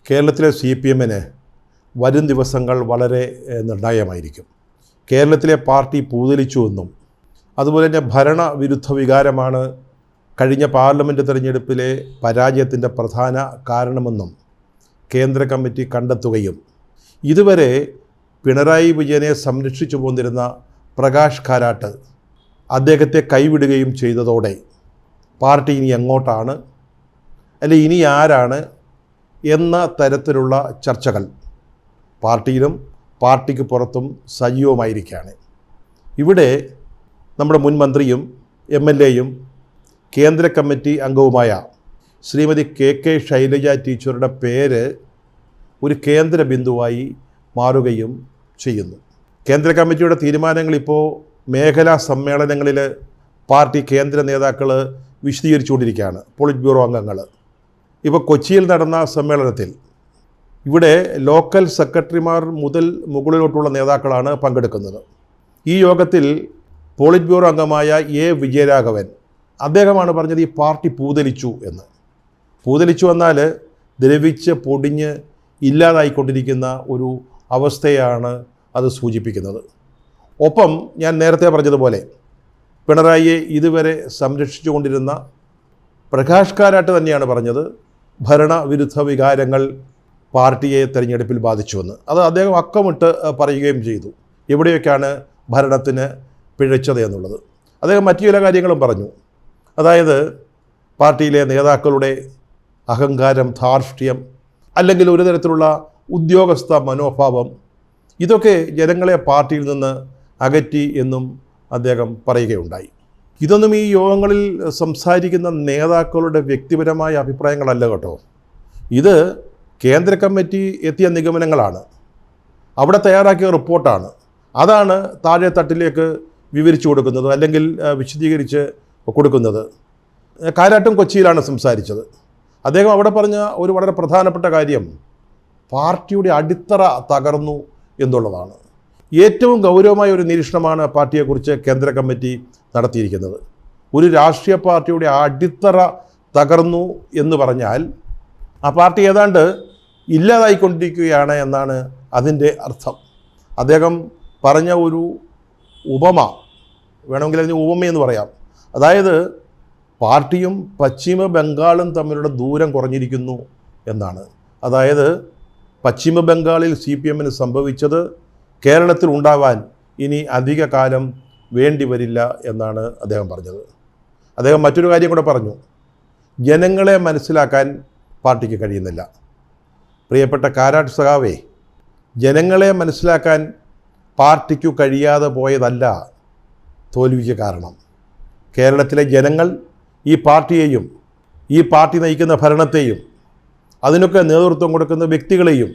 കേരളത്തിലെ CPM-ന് വരും ദിവസങ്ങൾ വളരെ നിർണായകമായിരിക്കും. കേരളത്തിലെ പാർട്ടി പൂതലിച്ചുവെന്നും അതുപോലെ തന്നെ ഭരണവിരുദ്ധ വികാരമാണ് കഴിഞ്ഞ പാർലമെൻറ്റ് തെരഞ്ഞെടുപ്പിലെ പരാജയത്തിൻ്റെ പ്രധാന കാരണമെന്നും കേന്ദ്ര കമ്മിറ്റി കണ്ടെത്തുകയും ഇതുവരെ പിണറായി വിജയനെ സംരക്ഷിച്ചു പോന്നിരുന്ന പ്രകാശ് കാരാട്ട് അദ്ദേഹത്തെ കൈവിടുകയും ചെയ്തതോടെ പാർട്ടി ഇനി എങ്ങോട്ടാണ്, അല്ലെ ഇനി ആരാണ് എന്ന തരത്തിലുള്ള ചർച്ചകൾ പാർട്ടിയിലും പാർട്ടിക്ക് പുറത്തും സജീവമായിരിക്കുകയാണ്. ഇവിടെ നമ്മുടെ മുൻ മന്ത്രിയും MLA-യും കേന്ദ്ര കമ്മിറ്റി അംഗവുമായ ശ്രീമതി KK ശൈലജ ടീച്ചറുടെ പേര് ഒരു കേന്ദ്ര ബിന്ദുവായി മാറുകയും ചെയ്യുന്നു. കേന്ദ്ര കമ്മിറ്റിയുടെ തീരുമാനങ്ങളിപ്പോൾ മേഖലാ സമ്മേളനങ്ങളിൽ പാർട്ടി കേന്ദ്ര നേതാക്കൾ വിശദീകരിച്ചുകൊണ്ടിരിക്കുകയാണ്. പോളിറ്റ് ബ്യൂറോ അംഗങ്ങൾ ഇപ്പോൾ കൊച്ചിയിൽ നടന്ന സമ്മേളനത്തിൽ ഇവിടെ ലോക്കൽ സെക്രട്ടറിമാർ മുതൽ മുകളിലോട്ടുള്ള നേതാക്കളാണ് പങ്കെടുക്കുന്നത്. ഈ യോഗത്തിൽ പോളിറ്റ് ബ്യൂറോ അംഗമായ A. വിജയരാഘവൻ അദ്ദേഹമാണ് പറഞ്ഞത് ഈ പാർട്ടി പൂതലിച്ചു എന്ന്. പൂതലിച്ചു എന്നാൽ ദ്രവിച്ച് പൊടിഞ്ഞ് ഇല്ലാതായിക്കൊണ്ടിരിക്കുന്ന ഒരു അവസ്ഥയാണ് അത് സൂചിപ്പിക്കുന്നത്. ഒപ്പം ഞാൻ നേരത്തെ പറഞ്ഞതുപോലെ പിണറായിയെ ഇതുവരെ സംരക്ഷിച്ചു കൊണ്ടിരുന്ന പ്രകാശ് കാരാട്ട് തന്നെയാണ് പറഞ്ഞത് ഭരണവിരുദ്ധ വികാരങ്ങൾ പാർട്ടിയെ തെരഞ്ഞെടുപ്പിൽ ബാധിച്ചുവെന്ന്. അത് അദ്ദേഹം അക്കമിട്ട് പറയുകയും ചെയ്തു എവിടെയൊക്കെയാണ് ഭരണത്തിന് പിഴച്ചത് എന്നുള്ളത്. അദ്ദേഹം മറ്റു ചില കാര്യങ്ങളും പറഞ്ഞു. അതായത് പാർട്ടിയിലെ നേതാക്കളുടെ അഹങ്കാരം, ധാർഷ്ട്യം, അല്ലെങ്കിൽ ഒരു തരത്തിലുള്ള ഉദ്യോഗസ്ഥ മനോഭാവം, ഇതൊക്കെ ജനങ്ങളെ പാർട്ടിയിൽ നിന്ന് അകറ്റി എന്നും അദ്ദേഹം പറയുകയുണ്ടായി. ഇതൊന്നും ഈ യോഗങ്ങളിൽ സംസാരിക്കുന്ന നേതാക്കളുടെ വ്യക്തിപരമായ അഭിപ്രായങ്ങളല്ല കേട്ടോ. ഇത് കേന്ദ്ര കമ്മിറ്റി എത്തിയ നിഗമനങ്ങളാണ്, അവിടെ തയ്യാറാക്കിയ റിപ്പോർട്ടാണ്. അതാണ് താഴെ തട്ടിലേക്ക് വിവരിച്ചു കൊടുക്കുന്നത് അല്ലെങ്കിൽ വിശദീകരിച്ച് കൊടുക്കുന്നത്. കാരാട്ടും കൊച്ചിയിലാണ് സംസാരിച്ചത്. അദ്ദേഹം അവിടെ പറഞ്ഞ ഒരു വളരെ പ്രധാനപ്പെട്ട കാര്യം പാർട്ടിയുടെ അടിത്തറ തകർന്നു എന്നുള്ളതാണ്. ഏറ്റവും ഗൗരവമായ ഒരു നിരീക്ഷണമാണ് പാർട്ടിയെക്കുറിച്ച് കേന്ദ്ര കമ്മിറ്റി നടത്തിയിരിക്കുന്നത്. ഒരു രാഷ്ട്രീയ പാർട്ടിയുടെ അടിത്തറ തകർന്നു എന്ന് പറഞ്ഞാൽ ആ പാർട്ടി ഏതാണ്ട് ഇല്ലാതായിക്കൊണ്ടിരിക്കുകയാണ് എന്നാണ് അതിൻ്റെ അർത്ഥം. അദ്ദേഹം പറഞ്ഞ ഒരു ഉപമ വേണമെങ്കിൽ അതിന് ഉപമയെന്ന് പറയാം. അതായത് പാർട്ടിയും പശ്ചിമ ബംഗാളും തമ്മിലുള്ള ദൂരം കുറഞ്ഞിരിക്കുന്നു എന്നാണ്. അതായത് പശ്ചിമ ബംഗാളിൽ CPM-ന് സംഭവിച്ചത് കേരളത്തിൽ ഉണ്ടാവാൻ ഇനി അധിക കാലം വേണ്ടി വരില്ല എന്നാണ് അദ്ദേഹം പറഞ്ഞത്. അദ്ദേഹം മറ്റൊരു കാര്യം കൂടെ പറഞ്ഞു, ജനങ്ങളെ മനസ്സിലാക്കാൻ പാർട്ടിക്ക് കഴിയുന്നില്ല. പ്രിയപ്പെട്ട കാരാട്ട് സഖാവേ, ജനങ്ങളെ മനസ്സിലാക്കാൻ പാർട്ടിക്കു കഴിയാതെ പോയതല്ല തോൽവിക്ക് കാരണം. കേരളത്തിലെ ജനങ്ങൾ ഈ പാർട്ടിയെയും ഈ പാർട്ടി നയിക്കുന്ന ഭരണത്തെയും അതിനൊക്കെ നേതൃത്വം കൊടുക്കുന്ന വ്യക്തികളെയും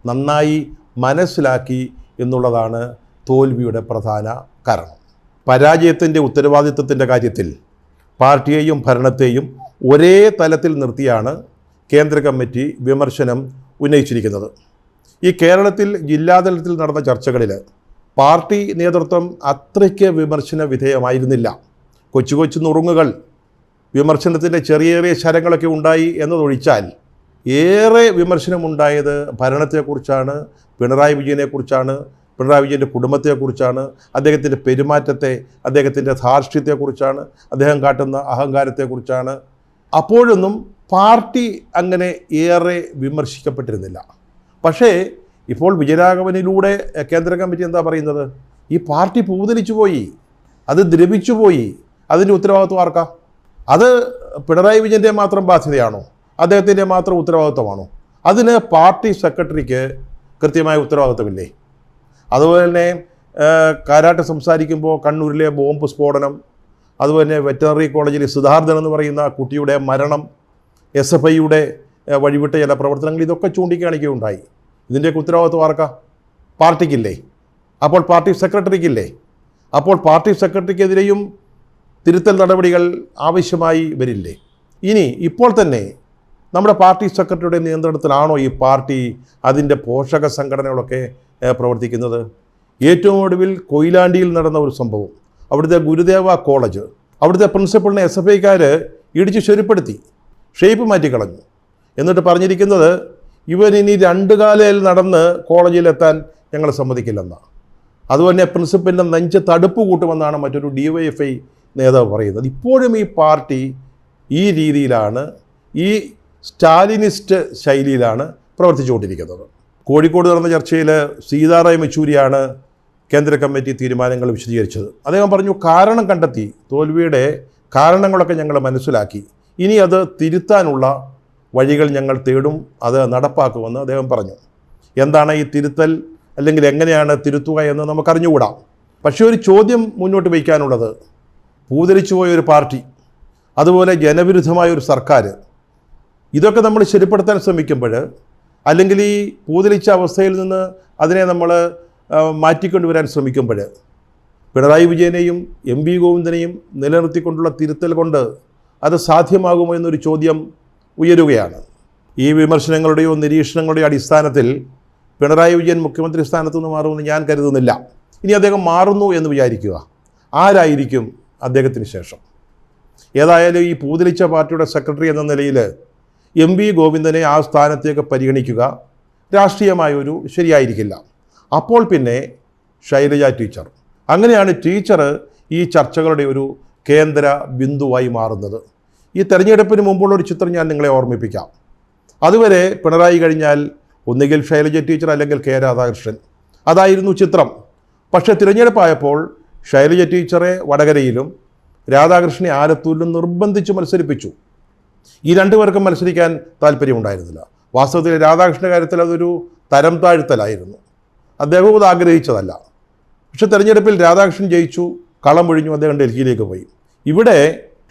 നന്നായി മനസ്സിലാക്കി എന്നുള്ളതാണ് തോൽവിയുടെ പ്രധാന കാരണം. പരാജയത്തിൻ്റെ ഉത്തരവാദിത്വത്തിൻ്റെ കാര്യത്തിൽ പാർട്ടിയെയും ഭരണത്തെയും ഒരേ തലത്തിൽ നിർത്തിയാണ് കേന്ദ്ര കമ്മിറ്റി വിമർശനം ഉന്നയിച്ചിരിക്കുന്നത്. ഈ കേരളത്തിൽ ജില്ലാതലത്തിൽ നടന്ന ചർച്ചകളിൽ പാർട്ടി നേതൃത്വം അത്രയ്ക്ക് വിമർശന വിധേയമായിരുന്നില്ല. കൊച്ചു കൊച്ചു നുറുങ്ങുകൾ, വിമർശനത്തിൻ്റെ ചെറിയ ചെറിയ ശരങ്ങളൊക്കെ ഉണ്ടായി എന്നതൊഴിച്ചാൽ ഏറെ വിമർശനമുണ്ടായത് ഭരണത്തെക്കുറിച്ചാണ്, പിണറായി വിജയനെക്കുറിച്ചാണ്, പിണറായി വിജയൻ്റെ കുടുംബത്തെക്കുറിച്ചാണ്, അദ്ദേഹത്തിൻ്റെ പെരുമാറ്റത്തെ, അദ്ദേഹത്തിൻ്റെ ധാർഷ്ട്യത്തെക്കുറിച്ചാണ്, അദ്ദേഹം കാട്ടുന്ന അഹങ്കാരത്തെക്കുറിച്ചാണ്. അപ്പോഴൊന്നും പാർട്ടി അങ്ങനെ ഏറെ വിമർശിക്കപ്പെട്ടിരുന്നില്ല. പക്ഷേ ഇപ്പോൾ വിജയരാഘവനിലൂടെ കേന്ദ്ര കമ്മിറ്റി എന്താ പറയുന്നത്? ഈ പാർട്ടി പൂതലിച്ചു പോയി, അത് ദ്രവിച്ചു പോയി. അതിൻ്റെ ഉത്തരവാദിത്വം ആർക്കാ? അത് പിണറായി വിജയൻ്റെ മാത്രം ബാധ്യതയാണോ? അദ്ദേഹത്തിൻ്റെ മാത്രം ഉത്തരവാദിത്വമാണോ? അതിന് പാർട്ടി സെക്രട്ടറിക്ക് കൃത്യമായ ഉത്തരവാദിത്വമില്ലേ? അതുപോലെ തന്നെ കാരാട്ട് സംസാരിക്കുമ്പോൾ കണ്ണൂരിലെ ബോംബ് സ്ഫോടനം, അതുപോലെ തന്നെ വെറ്ററിനറി കോളേജിൽ സിദ്ധാർത്ഥൻ എന്ന് പറയുന്ന കുട്ടിയുടെ മരണം, SFIയുടെ വഴിവിട്ട ചില പ്രവർത്തനങ്ങൾ, ഇതൊക്കെ ചൂണ്ടിക്കാണിക്കുകയുണ്ടായി. ഇതിൻ്റെയൊക്കെ ഉത്തരവാദിത്വം ആർക്കാ? പാർട്ടിക്കില്ലേ? അപ്പോൾ പാർട്ടി സെക്രട്ടറിക്കില്ലേ? അപ്പോൾ പാർട്ടി സെക്രട്ടറിക്കെതിരെയും തിരുത്തൽ നടപടികൾ ആവശ്യമായി വരില്ലേ? ഇനി ഇപ്പോൾ തന്നെ നമ്മുടെ പാർട്ടി സെക്രട്ടറിയുടെ നിയന്ത്രണത്തിലാണോ ഈ പാർട്ടി, അതിൻ്റെ പോഷക സംഘടനകളൊക്കെ പ്രവർത്തിക്കുന്നത്? ഏറ്റവും ഒടുവിൽ കൊയിലാണ്ടിയിൽ നടന്ന ഒരു സംഭവം, അവിടുത്തെ ഗുരുദേവ കോളേജ്, അവിടുത്തെ പ്രിൻസിപ്പളിനെ SFIക്കാർ ഇടിച്ച് ശരിപ്പെടുത്തി, ഷേപ്പ് മാറ്റിക്കളഞ്ഞു. എന്നിട്ട് പറഞ്ഞിരിക്കുന്നത് ഇവൻ ഇനി 2 കാലയിൽ നടന്ന് കോളേജിലെത്താൻ ഞങ്ങൾ സമ്മതിക്കില്ലെന്നാണ്. അതുപോലെ പ്രിൻസിപ്പലിൻ്റെ നെഞ്ച് തടുപ്പ് കൂട്ടുമെന്നാണ് മറ്റൊരു DYFI നേതാവ് പറയുന്നത്. ഇപ്പോഴും ഈ പാർട്ടി ഈ രീതിയിലാണ്, ഈ സ്റ്റാലിനിസ്റ്റ് ശൈലിയിലാണ് പ്രവർത്തിച്ചുകൊണ്ടിരിക്കുന്നത്. കോഴിക്കോട് നടന്ന ചർച്ചയിൽ സീതാറാം യെച്ചൂരിയാണ് കേന്ദ്ര കമ്മിറ്റി തീരുമാനങ്ങൾ വിശദീകരിച്ചത്. അദ്ദേഹം പറഞ്ഞു, കാരണം കണ്ടെത്തി, തോൽവിയുടെ കാരണങ്ങളൊക്കെ ഞങ്ങൾ മനസ്സിലാക്കി, ഇനി അത് തിരുത്താനുള്ള വഴികൾ ഞങ്ങൾ തേടും, അത് നടപ്പാക്കുമെന്ന് അദ്ദേഹം പറഞ്ഞു. എന്താണ് ഈ തിരുത്തൽ, അല്ലെങ്കിൽ എങ്ങനെയാണ് തിരുത്തുക എന്ന് നമുക്കറിഞ്ഞുകൂടാം. പക്ഷേ ഒരു ചോദ്യം മുന്നോട്ട് വയ്ക്കാനുള്ളത്, പൂതലിച്ചു പോയ ഒരു പാർട്ടി, അതുപോലെ ജനവിരുദ്ധമായ ഒരു സർക്കാർ, ഇതൊക്കെ നമ്മൾ ശരിപ്പെടുത്താൻ ശ്രമിക്കുമ്പോൾ, അല്ലെങ്കിൽ ഈ പൂതലിച്ച അവസ്ഥയിൽ നിന്ന് അതിനെ നമ്മൾ മാറ്റിക്കൊണ്ടുവരാൻ ശ്രമിക്കുമ്പോൾ, പിണറായി വിജയനെയും MV ഗോവിന്ദനെയും നിലനിർത്തിക്കൊണ്ടുള്ള തിരുത്തൽ കൊണ്ട് അത് സാധ്യമാകുമോ എന്നൊരു ചോദ്യം ഉയരുകയാണ്. ഈ വിമർശനങ്ങളുടെയോ നിരീക്ഷണങ്ങളുടെയോ അടിസ്ഥാനത്തിൽ പിണറായി വിജയൻ മുഖ്യമന്ത്രി സ്ഥാനത്തു നിന്ന് മാറുമെന്ന് ഞാൻ കരുതുന്നില്ല. ഇനി അദ്ദേഹം മാറുന്നു എന്ന് വിചാരിക്കുക, ആരായിരിക്കും അദ്ദേഹത്തിന് ശേഷം? ഏതായാലും ഈ പൂതലിച്ച പാർട്ടിയുടെ സെക്രട്ടറി എന്ന നിലയിൽ MV ഗോവിന്ദനെ ആ സ്ഥാനത്തേക്ക് പരിഗണിക്കുക രാഷ്ട്രീയമായൊരു ശരിയായിരിക്കില്ല. അപ്പോൾ പിന്നെ ശൈലജ ടീച്ചർ, അങ്ങനെയാണ് ടീച്ചർ ഈ ചർച്ചകളുടെ ഒരു കേന്ദ്ര ബിന്ദുവായി മാറുന്നത്. ഈ തെരഞ്ഞെടുപ്പിന് മുമ്പുള്ള ഒരു ചിത്രം ഞാൻ നിങ്ങളെ ഓർമ്മിപ്പിക്കാം. അതുവരെ പിണറായി കഴിഞ്ഞാൽ ഒന്നുകിൽ ശൈലജ ടീച്ചർ അല്ലെങ്കിൽ K രാധാകൃഷ്ണൻ, അതായിരുന്നു ചിത്രം. പക്ഷേ തിരഞ്ഞെടുപ്പായപ്പോൾ ശൈലജ ടീച്ചറെ വടകരയിലും രാധാകൃഷ്ണനെ ആലത്തൂരിലും നിർബന്ധിച്ച് മത്സരിപ്പിച്ചു. ഈ 2 പേർക്കും മത്സരിക്കാൻ താല്പര്യമുണ്ടായിരുന്നില്ല. വാസ്തവത്തിൽ രാധാകൃഷ്ണൻ്റെ കാര്യത്തിൽ അതൊരു തരം താഴ്ത്തലായിരുന്നു, അദ്ദേഹവും അത് ആഗ്രഹിച്ചതല്ല. പക്ഷേ തെരഞ്ഞെടുപ്പിൽ രാധാകൃഷ്ണൻ ജയിച്ചു, കളം ഒഴിഞ്ഞു, അദ്ദേഹം ഡൽഹിയിലേക്ക് പോയി. ഇവിടെ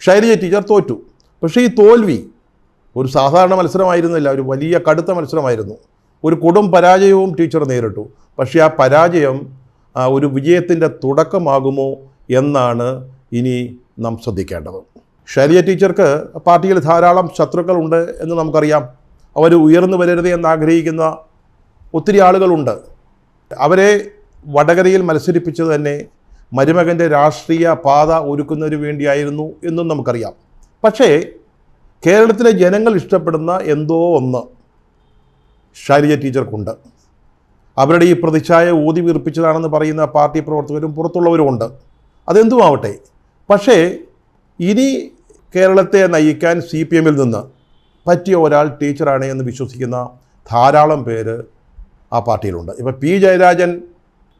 ശൈലജ ടീച്ചർ തോറ്റു. പക്ഷേ ഈ തോൽവി ഒരു സാധാരണ മത്സരമായിരുന്നില്ല, ഒരു വലിയ കടുത്ത മത്സരമായിരുന്നു. ഒരു കൊടും പരാജയവും ടീച്ചർ നേരിട്ടു. പക്ഷേ ആ പരാജയം ഒരു വിജയത്തിൻ്റെ തുടക്കമാകുമോ എന്നാണ് ഇനി നാം ശ്രദ്ധിക്കേണ്ടത്. ശൈലജ ടീച്ചർക്ക് പാർട്ടിയിൽ ധാരാളം ശത്രുക്കളുണ്ട് എന്ന് നമുക്കറിയാം. അവർ ഉയർന്നു വരരുത് എന്നാഗ്രഹിക്കുന്ന ഒത്തിരി ആളുകളുണ്ട്. അവരെ വടകരയിൽ മത്സരിപ്പിച്ചത് തന്നെ മരുമകൻ്റെ രാഷ്ട്രീയ പാത ഒരുക്കുന്നതിന് വേണ്ടിയായിരുന്നു എന്നും നമുക്കറിയാം. പക്ഷേ കേരളത്തിലെ ജനങ്ങൾ ഇഷ്ടപ്പെടുന്ന എന്തോ ഒന്ന് ശൈലജ ടീച്ചർക്കുണ്ട്. അവരുടെ ഈ പ്രതിച്ഛായ ഊതി വീർപ്പിച്ചതാണെന്ന് പറയുന്ന പാർട്ടി പ്രവർത്തകരും പുറത്തുള്ളവരുമുണ്ട്. അതെന്തുമാവട്ടെ, പക്ഷേ ഇനി കേരളത്തെ നയിക്കാൻ CPMൽ നിന്ന് പറ്റിയ ഒരാൾ ടീച്ചറാണ് എന്ന് വിശ്വസിക്കുന്ന ധാരാളം പേര് ആ പാർട്ടിയിലുണ്ട്. ഇപ്പോൾ P ജയരാജൻ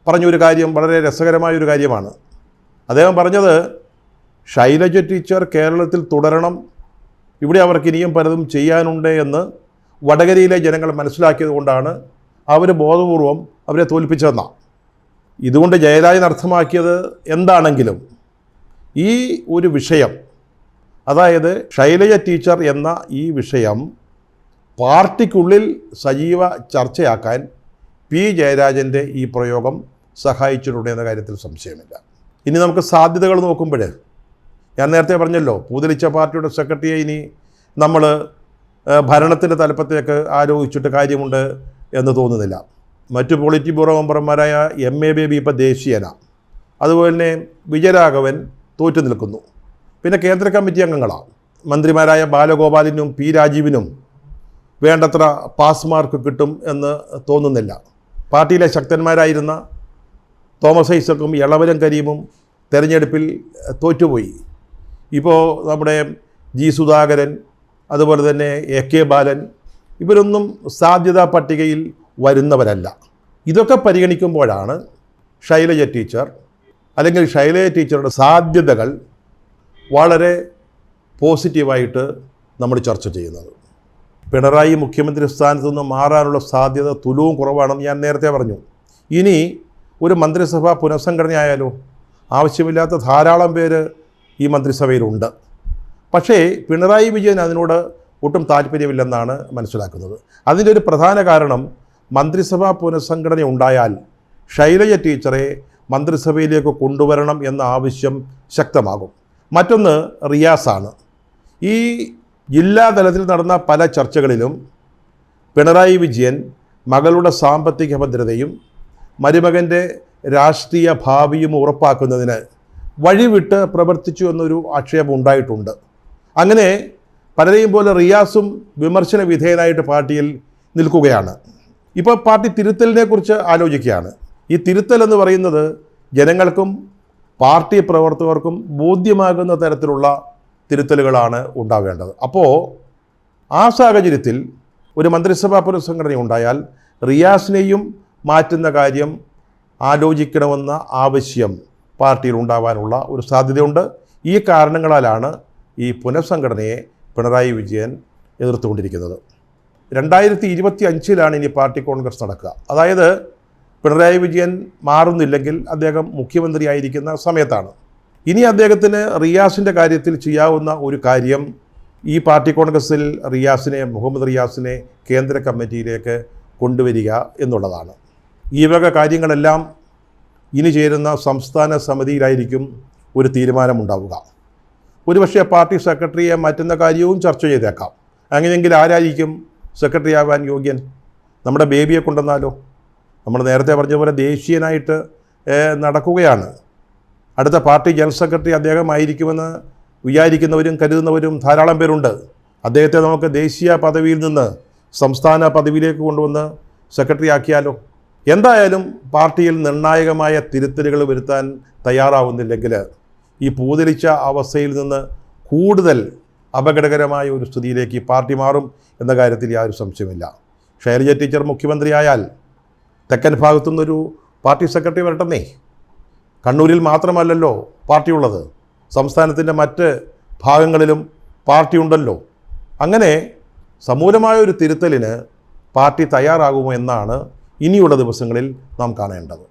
പറഞ്ഞൊരു കാര്യം വളരെ രസകരമായൊരു കാര്യമാണ്. അദ്ദേഹം പറഞ്ഞത്, ശൈലജ ടീച്ചർ കേരളത്തിൽ തുടരണം, ഇവിടെ അവർക്ക് ഇനിയും പലതും ചെയ്യാനുണ്ട് എന്ന് വടകരയിലെ ജനങ്ങൾ മനസ്സിലാക്കിയത് കൊണ്ടാണ് അവർ ബോധപൂർവം അവരെ തോൽപ്പിച്ചതെന്നാണ്. ഇതുകൊണ്ട് ജയരാജൻ അർത്ഥമാക്കിയത് എന്താണെങ്കിലും ഈ ഒരു വിഷയം, അതായത് ശൈലജ ടീച്ചർ എന്ന ഈ വിഷയം പാർട്ടിക്കുള്ളിൽ സജീവ ചർച്ചയാക്കാൻ P ജയരാജൻ്റെ ഈ പ്രയോഗം സഹായിച്ചിട്ടുണ്ട് എന്ന കാര്യത്തിൽ സംശയമില്ല. ഇനി നമുക്ക് സാധ്യതകൾ നോക്കുമ്പോൾ, ഞാൻ നേരത്തെ പറഞ്ഞല്ലോ, പൂതലിച്ച പാർട്ടിയുടെ സെക്രട്ടറിയെ ഇനി നമ്മൾ ഭരണത്തിൻ്റെ തലപ്പത്തേക്ക് ആരോപിച്ചിട്ട് കാര്യമുണ്ട് എന്ന് തോന്നുന്നില്ല. മറ്റു പോളിറ്റ് ബ്യൂറോ മെമ്പർമാരായ MA ബേബി ഇപ്പോൾ ദേശീയനാണ്. അതുപോലെ തന്നെ വിജയരാഘവൻ തോറ്റു നിൽക്കുന്നു. പിന്നെ കേന്ദ്ര കമ്മിറ്റി അംഗങ്ങളാണ്. മന്ത്രിമാരായ ബാലഗോപാലിനും P രാജീവിനും വേണ്ടത്ര പാസ് മാർക്ക് കിട്ടും എന്ന് തോന്നുന്നില്ല. പാർട്ടിയിലെ ശക്തന്മാരായിരുന്ന തോമസ് ഐസക്കും എളവരം കരീമും തെരഞ്ഞെടുപ്പിൽ തോറ്റുപോയി. ഇപ്പോൾ നമ്മുടെ G സുധാകരൻ, അതുപോലെ തന്നെ AK ബാലൻ, ഇവരൊന്നും സാധ്യതാ പട്ടികയിൽ വരുന്നവരല്ല. ഇതൊക്കെ പരിഗണിക്കുമ്പോഴാണ് ശൈലജ ടീച്ചർ, അല്ലെങ്കിൽ ശൈലജ ടീച്ചറുടെ സാധ്യതകൾ വളരെ പോസിറ്റീവായിട്ട് നമ്മൾ ചർച്ച ചെയ്യുന്നത്. പിണറായി മുഖ്യമന്ത്രി സ്ഥാനത്തു നിന്ന് മാറാനുള്ള സാധ്യത തുലവും കുറവാണെന്ന് ഞാൻ നേരത്തെ പറഞ്ഞു. ഇനി ഒരു മന്ത്രിസഭ പുനഃസംഘടനയായാലോ? ആവശ്യമില്ലാത്ത ധാരാളം പേര് ഈ മന്ത്രിസഭയിലുണ്ട്. പക്ഷേ പിണറായി വിജയൻ അതിനോട് ഒട്ടും താല്പര്യമില്ലെന്നാണ് മനസ്സിലാക്കുന്നത്. അതിൻ്റെ ഒരു പ്രധാന കാരണം, മന്ത്രിസഭാ പുനഃസംഘടന ഉണ്ടായാൽ ശൈലജ ടീച്ചറെ മന്ത്രിസഭയിലേക്ക് കൊണ്ടുവരണം എന്ന ആവശ്യം ശക്തമാകും. മറ്റൊന്ന് റിയാസാണ്. ഈ ജില്ലാ തലത്തിൽ നടന്ന പല ചർച്ചകളിലും പിണറായി വിജയൻ മകളുടെ സാമ്പത്തിക ഭദ്രതയും മരുമകൻ്റെ രാഷ്ട്രീയ ഭാവിയും ഉറപ്പാക്കുന്നതിന് വഴിവിട്ട് പ്രവർത്തിച്ചു എന്നൊരു ആക്ഷേപം ഉണ്ടായിട്ടുണ്ട്. അങ്ങനെ പലരെയും പോലെ റിയാസും വിമർശന വിധേയനായിട്ട് പാർട്ടിയിൽ നിൽക്കുകയാണ്. ഇപ്പോൾ പാർട്ടി തിരുത്തലിനെ കുറിച്ച് ആലോചിക്കുകയാണ്. ഈ തിരുത്തൽ എന്ന് പറയുന്നത് ജനങ്ങൾക്കും പാർട്ടി പ്രവർത്തകർക്കും ബോധ്യമാകുന്ന തരത്തിലുള്ള തിരുത്തലുകളാണ് ഉണ്ടാവേണ്ടത്. അപ്പോൾ ആ സാഹചര്യത്തിൽ ഒരു മന്ത്രിസഭാ പുനഃസംഘടന ഉണ്ടായാൽ റിയാസിനെയും മാറ്റുന്ന കാര്യം ആലോചിക്കണമെന്ന ആവശ്യം പാർട്ടിയിൽ ഉണ്ടാവാനുള്ള ഒരു സാധ്യതയുണ്ട്. ഈ കാരണങ്ങളാലാണ് ഈ പുനഃസംഘടനയെ പിണറായി വിജയൻ എതിർത്തുകൊണ്ടിരിക്കുന്നത്. 2025 ഇനി പാർട്ടി കോൺഗ്രസ് നടക്കുക. അതായത് പിണറായി വിജയൻ മാറുന്നില്ലെങ്കിൽ അദ്ദേഹം മുഖ്യമന്ത്രിയായിരിക്കുന്ന സമയത്താണ്. ഇനി അദ്ദേഹത്തിന് റിയാസിൻ്റെ കാര്യത്തിൽ ചെയ്യാവുന്ന ഒരു കാര്യം ഈ പാർട്ടി കോൺഗ്രസിൽ മുഹമ്മദ് റിയാസിനെ കേന്ദ്ര കമ്മിറ്റിയിലേക്ക് കൊണ്ടുവരിക എന്നുള്ളതാണ്. ഈ വക കാര്യങ്ങളെല്ലാം ഇനി ചേരുന്ന സംസ്ഥാന സമിതിയിലായിരിക്കും ഒരു തീരുമാനമുണ്ടാവുക. ഒരുപക്ഷെ പാർട്ടി സെക്രട്ടറിയെ മാറ്റുന്ന കാര്യവും ചർച്ച ചെയ്തേക്കാം. അങ്ങനെയെങ്കിൽ ആരായിരിക്കും സെക്രട്ടറി ആവാൻ യോഗ്യൻ? നമ്മുടെ ബേബിയെ കൊണ്ടുവന്നാലോ? നമ്മൾ നേരത്തെ പറഞ്ഞ പോലെ ദേശീയനായിട്ട് നടക്കുകയാണ്. അടുത്ത പാർട്ടി ജനറൽ സെക്രട്ടറി അദ്ദേഹമായിരിക്കുമെന്ന് വിചാരിക്കുന്നവരും കരുതുന്നവരും ധാരാളം പേരുണ്ട്. അദ്ദേഹത്തെ നമുക്ക് ദേശീയ പദവിയിൽ നിന്ന് സംസ്ഥാന പദവിയിലേക്ക് കൊണ്ടുവന്ന് സെക്രട്ടറി ആക്കിയാലോ? എന്തായാലും പാർട്ടിയിൽ നിർണായകമായ തിരുത്തലുകൾ വരുത്താൻ തയ്യാറാവുന്നില്ലെങ്കിൽ ഈ പൂതലിച്ച അവസ്ഥയിൽ നിന്ന് കൂടുതൽ അപകടകരമായ ഒരു സ്ഥിതിയിലേക്ക് പാർട്ടി മാറും എന്ന കാര്യത്തിൽ യാതൊരു സംശയമില്ല. ശൈലജ ടീച്ചർ മുഖ്യമന്ത്രിയായാൽ തെക്കൻ ഭാഗത്തുനിന്നൊരു പാർട്ടി സെക്രട്ടറി വരട്ടെന്നേ. കണ്ണൂരിൽ മാത്രമല്ലല്ലോ പാർട്ടിയുള്ളത്, സംസ്ഥാനത്തിൻ്റെ മറ്റ് ഭാഗങ്ങളിലും പാർട്ടിയുണ്ടല്ലോ. അങ്ങനെ സമൂലമായ ഒരു തിരുത്തലിന് പാർട്ടി തയ്യാറാകുമോ എന്നാണ് ഇനിയുള്ള ദിവസങ്ങളിൽ നാം കാണേണ്ടത്.